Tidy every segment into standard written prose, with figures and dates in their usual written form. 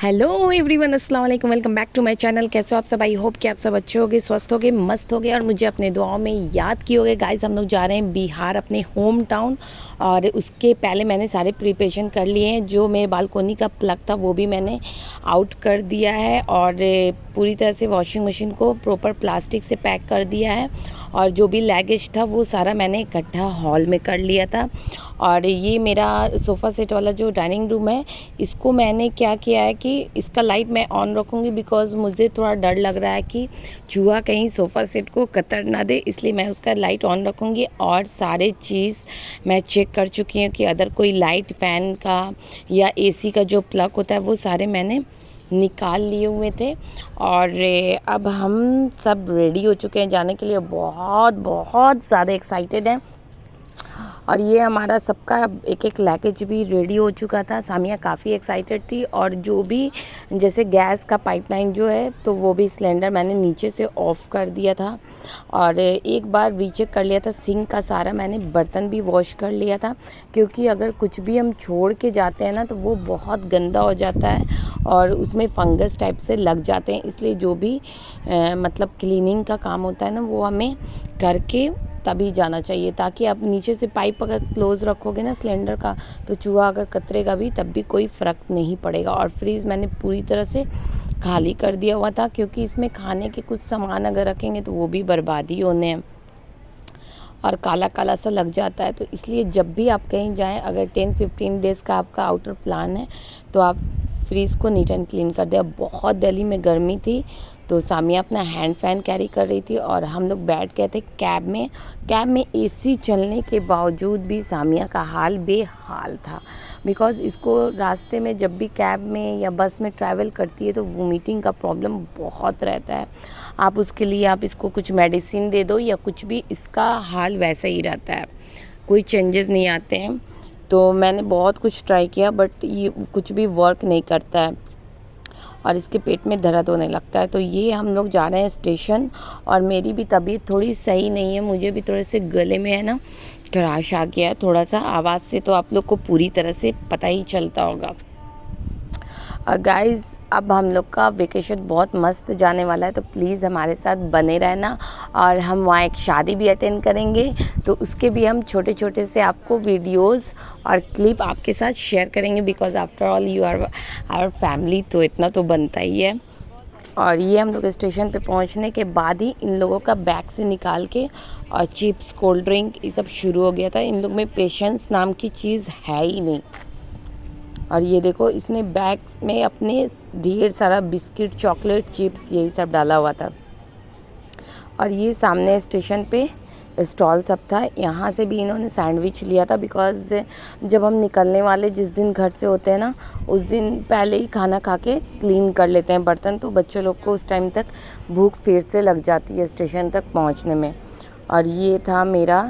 Hello everyone, अस्सलाम वालेकुम। Welcome back to my channel. कैसे हो आप सब? आई होप कि आप सब अच्छे होगे, स्वस्थ होगे, मस्त होगे और मुझे अपने दुआओं में याद किए होगे। गाइस, हम लोग जा रहे हैं बिहार, अपने होम टाउन। और उसके पहले मैंने सारे प्रिपरेशन कर लिए हैं। जो मेरे बालकोनी का प्लग था वो भी मैंने आउट कर दिया है और पूरी तरह से वॉशिंग मशीन को प्रॉपर प्लास्टिक से पैक कर दिया है। और जो भी लैगेज था वो सारा मैंने इकट्ठा हॉल में कर लिया था। और ये मेरा सोफ़ा सेट वाला जो डाइनिंग रूम है, इसको मैंने क्या किया है कि इसका लाइट मैं ऑन रखूँगी, बिकॉज़ मुझे थोड़ा डर लग रहा है कि चूहा कहीं सोफ़ा सेट को कतर ना दे, इसलिए मैं उसका लाइट ऑन रखूँगी। और सारे चीज़ मैं चेक कर चुकी हूँ कि अदर कोई लाइट, फ़ैन का या एसी का जो प्लग होता है वो सारे मैंने निकाल लिए हुए थे। और अब हम सब रेडी हो चुके हैं जाने के लिए। बहुत बहुत ज़्यादा एक्साइटेड हैं। और ये हमारा सबका एक एक लैकेज भी रेडी हो चुका था। सामिया काफ़ी एक्साइटेड थी। और जो भी जैसे गैस का पाइपलाइन जो है, तो वो भी सिलेंडर मैंने नीचे से ऑफ़ कर दिया था। और एक बार रीचेक कर लिया था सिंक का सारा, मैंने बर्तन भी वॉश कर लिया था, क्योंकि अगर कुछ भी हम छोड़ के जाते हैं ना तो वो बहुत गंदा हो जाता है और उसमें फंगस टाइप से लग जाते हैं। इसलिए जो भी मतलब क्लीनिंग का काम होता है ना, वो हमें करके तभी जाना चाहिए, ताकि आप नीचे से पाइप अगर क्लोज़ रखोगे ना सिलेंडर का, तो चूहा अगर कतरेगा भी तब भी कोई फ़र्क नहीं पड़ेगा। और फ्रीज़ मैंने पूरी तरह से खाली कर दिया हुआ था, क्योंकि इसमें खाने के कुछ सामान अगर रखेंगे तो वो भी बर्बादी होने हैं और काला काला सा लग जाता है। तो इसलिए जब भी आप कहीं जाएं, अगर 10-15 डेज़ का आपका आउटर प्लान है, तो आप फ्रीज़ को नीट एंड क्लीन कर दें। अब बहुत दिल्ली में गर्मी थी, तो सामिया अपना हैंड फैन कैरी कर रही थी और हम लोग बैठ गए थे कैब में। कैब में एसी चलने के बावजूद भी सामिया का हाल बेहाल था, बिकॉज़ इसको रास्ते में जब भी कैब में या बस में ट्रैवल करती है तो वोमिटिंग का प्रॉब्लम बहुत रहता है। आप उसके लिए आप इसको कुछ मेडिसिन दे दो या कुछ भी, इसका हाल वैसा ही रहता है, कोई चेंजेस नहीं आते हैं। तो मैंने बहुत कुछ ट्राई किया, बट ये कुछ भी वर्क नहीं करता है और इसके पेट में दर्द होने लगता है। तो ये हम लोग जा रहे हैं स्टेशन। और मेरी भी तबीयत थोड़ी सही नहीं है, मुझे भी थोड़े से गले में है ना खराश आ गया है थोड़ा सा। आवाज़ से तो आप लोग को पूरी तरह से पता ही चलता होगा। गाइज़, अब हम लोग का वेकेशन बहुत मस्त जाने वाला है, तो प्लीज़ हमारे साथ बने रहना। और हम वहाँ एक शादी भी अटेंड करेंगे, तो उसके भी हम छोटे छोटे से आपको वीडियोस और क्लिप आपके साथ शेयर करेंगे, because after all you are our family, तो इतना तो बनता ही है। और ये हम लोग स्टेशन पे पहुंचने के बाद ही इन लोगों का बैग से निकाल के और चिप्स, कोल्ड ड्रिंक, ये सब शुरू हो गया था। इन लोग में पेशेंस नाम की चीज़ है ही नहीं। और ये देखो, इसने बैग में अपने ढेर सारा बिस्किट, चॉकलेट, चिप्स, यही सब डाला हुआ था। और ये सामने स्टेशन पे स्टॉल सब था, यहाँ से भी इन्होंने सैंडविच लिया था, बिकॉज़ जब हम निकलने वाले जिस दिन घर से होते हैं ना, उस दिन पहले ही खाना खा के क्लीन कर लेते हैं बर्तन, तो बच्चों लोग को उस टाइम तक भूख फिर से लग जाती है स्टेशन तक पहुँचने में। और ये था मेरा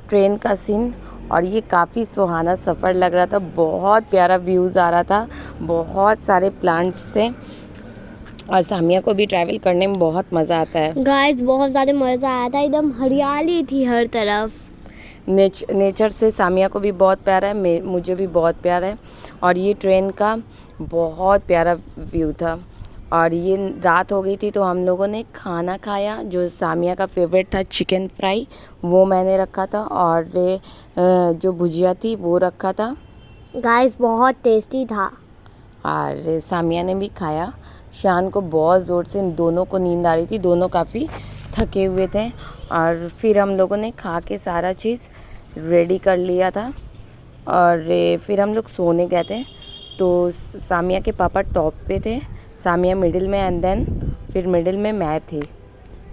ट्रेन का सीन। और ये काफ़ी सुहाना सफ़र लग रहा था, बहुत प्यारा व्यूज़ आ रहा था, बहुत सारे प्लांट्स थे। और सामिया को भी ट्रैवल करने में बहुत मज़ा आता है। गाइस, बहुत ज़्यादा मज़ा आया था, एकदम हरियाली थी हर तरफ। नेचर से सामिया को भी बहुत प्यारा है, मुझे भी बहुत प्यारा है। और ये ट्रेन का बहुत प्यारा व्यू था। और ये रात हो गई थी, तो हम लोगों ने खाना खाया। जो सामिया का फेवरेट था चिकन फ्राई, वो मैंने रखा था। और जो भुजिया थी वो रखा था। गाइस, बहुत टेस्टी था। और सामिया ने भी खाया। शान को बहुत ज़ोर से, दोनों को नींद आ रही थी, दोनों काफ़ी थके हुए थे। और फिर हम लोगों ने खा के सारा चीज़ रेडी कर लिया था और फिर हम लोग सोने गए थे। तो सामिया के पापा टॉप पे थे, सामिया मिडिल में, एंड देन फिर मिडिल में मैं थी।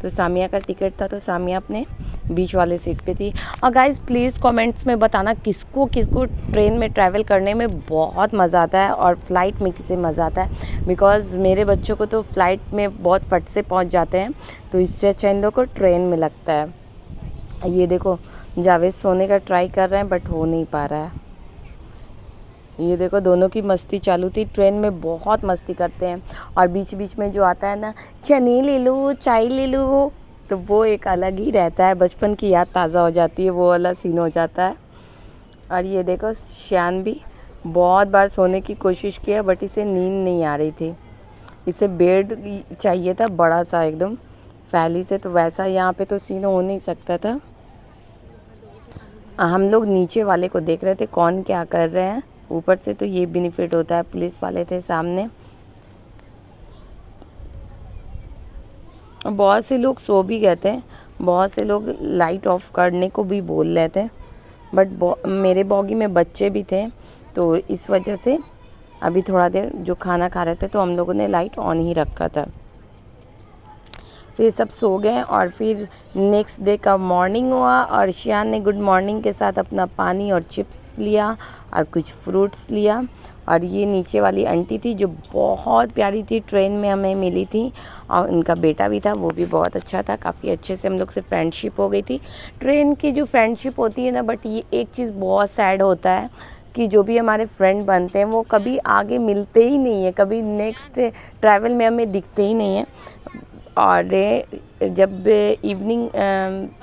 तो सामिया का टिकट था, तो सामिया अपने बीच वाले सीट पे थी। और गाइज़, प्लीज़ कमेंट्स में बताना किसको किसको ट्रेन में ट्रैवल करने में बहुत मज़ा आता है और फ़्लाइट में किसे मज़ा आता है। बिकॉज़ मेरे बच्चों को तो फ़्लाइट में बहुत फट से पहुंच जाते हैं, तो इससे अच्छा इन लोगों को ट्रेन में लगता है। ये देखो, जावेद सोने का ट्राई कर रहे हैं बट हो नहीं पा रहा है। ये देखो, दोनों की मस्ती चालू थी। ट्रेन में बहुत मस्ती करते हैं। और बीच बीच में जो आता है ना, चने ले लो, चाय ले लो, तो वो एक अलग ही रहता है, बचपन की याद ताज़ा हो जाती है, वो वाला सीन हो जाता है। और ये देखो, श्यान भी बहुत बार सोने की कोशिश किया बट इसे नींद नहीं आ रही थी। इसे बेड चाहिए था बड़ा सा एकदम फैली से, तो वैसा यहाँ पे तो सीन हो नहीं सकता था। हम लोग नीचे वाले को देख रहे थे कौन क्या कर रहे हैं। ऊपर से तो ये बेनिफिट होता है, पुलिस वाले थे सामने। बहुत से लोग सो भी गए थे, बहुत से लोग लाइट ऑफ करने को भी बोल रहे थे, बट मेरे बॉगी में बच्चे भी थे तो इस वजह से अभी थोड़ा देर जो खाना खा रहे थे तो हम लोगों ने लाइट ऑन ही रखा था। फिर सब सो गए और फिर नेक्स्ट डे का मॉर्निंग हुआ और शियान ने गुड मॉर्निंग के साथ अपना पानी और चिप्स लिया और कुछ फ्रूट्स लिया। और ये नीचे वाली आंटी थी जो बहुत प्यारी थी, ट्रेन में हमें मिली थी और उनका बेटा भी था, वो भी बहुत अच्छा था। काफ़ी अच्छे से हम लोग से फ्रेंडशिप हो गई थी। ट्रेन की जो फ्रेंडशिप होती है ना, बट ये एक चीज़ बहुत सैड होता है कि जो भी हमारे फ्रेंड बनते हैं वो कभी आगे मिलते ही नहीं है, कभी नेक्स्ट ट्रैवल में हमें दिखते ही नहीं है। और जब इवनिंग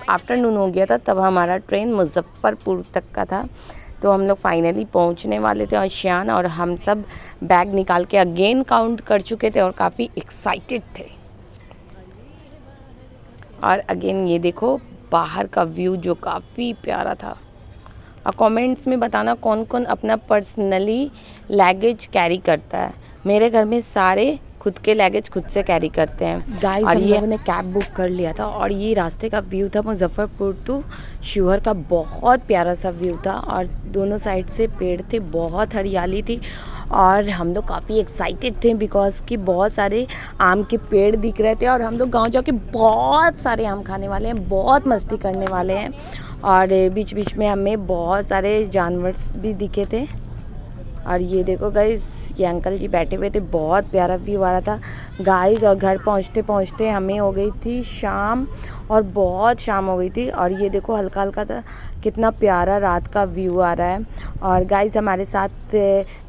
आफ्टरनून हो गया था तब हमारा ट्रेन मुजफ्फरपुर तक का था, तो हम लोग फाइनली पहुंचने वाले थे और शियान और हम सब बैग निकाल के अगेन काउंट कर चुके थे और काफ़ी एक्साइटेड थे। और अगेन ये देखो बाहर का व्यू जो काफ़ी प्यारा था। और कमेंट्स में बताना कौन कौन अपना पर्सनली लगेज कैरी करता है। मेरे घर में सारे खुद के लगेज खुद से कैरी करते हैं। गाइस हम लोगों ने कैब बुक कर लिया था और ये रास्ते का व्यू था मुजफ्फरपुर टू शिवहर का, बहुत प्यारा सा व्यू था और दोनों साइड से पेड़ थे, बहुत हरियाली थी और हम लोग काफ़ी एक्साइटेड थे बिकॉज कि बहुत सारे आम के पेड़ दिख रहे थे और हम लोग गांव जाके बहुत सारे आम खाने वाले हैं, बहुत मस्ती करने वाले हैं। और बीच बीच में हमें बहुत सारे जानवर भी दिखे थे। और ये देखो गाइस, ये अंकल जी बैठे हुए थे, बहुत प्यारा व्यू आ रहा था गाइस। और घर पहुंचते पहुंचते हमें हो गई थी शाम, और बहुत शाम हो गई थी। और ये देखो हल्का हल्का था, कितना प्यारा रात का व्यू आ रहा है। और गाइस हमारे साथ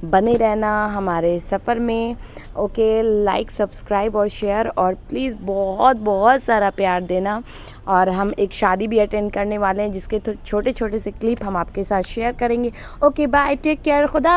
बने रहना हमारे सफ़र में। ओके, लाइक सब्सक्राइब और शेयर और प्लीज़ बहुत बहुत सारा प्यार देना। और हम एक शादी भी अटेंड करने वाले हैं जिसके छोटे छोटे से क्लिप हम आपके साथ शेयर करेंगे। ओके बाय, टेक केयर, खुदा।